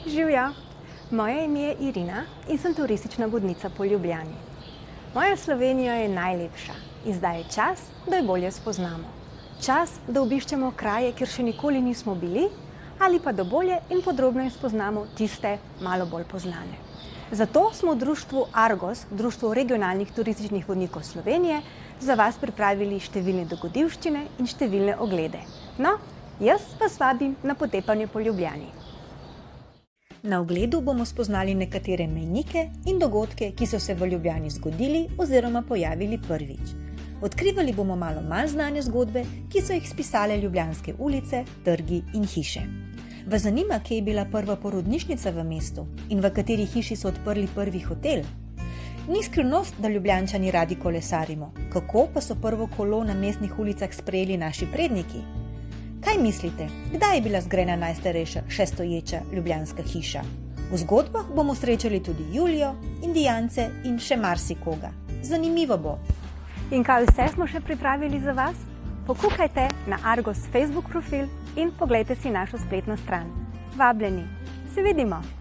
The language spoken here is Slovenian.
Živja, moje ime je Irina in sem turistična vodnica po Ljubljani. Moja Slovenija je najlepša in zdaj je čas, da jo bolje spoznamo. Čas, da obiščemo kraje, kjer še nikoli nismo bili, ali pa da bolje in podrobneje spoznamo tiste malo bolj poznane. Zato smo v društvu Argos, društvu regionalnih turističnih vodnikov Slovenije, za vas pripravili številne dogodivščine in številne oglede. No, jaz vas vabim na potepanje po Ljubljani. Na ogledu bomo spoznali nekatere mejnike in dogodke, ki so se v Ljubljani zgodili oziroma pojavili prvič. Odkrivali bomo malo manj znane zgodbe, ki so jih spisale ljubljanske ulice, trgi in hiše. Vas zanima, kje je bila prva porodnišnica v mestu in v kateri hiši so odprli prvi hotel? Ni skrivnost, da Ljubljančani radi kolesarimo. Kako pa so prvo kolo na mestnih ulicah sprejeli naši predniki? Kaj mislite, kdaj je bila zgrajena najstarejša še stoječa ljubljanska hiša? V zgodbah bomo srečali tudi Julijo, Indijance in še marsikoga. Zanimivo bo. In kaj vse smo še pripravili za vas? Pokukajte na Argos Facebook profil in poglejte si našo spletno stran. Vabljeni, se vidimo!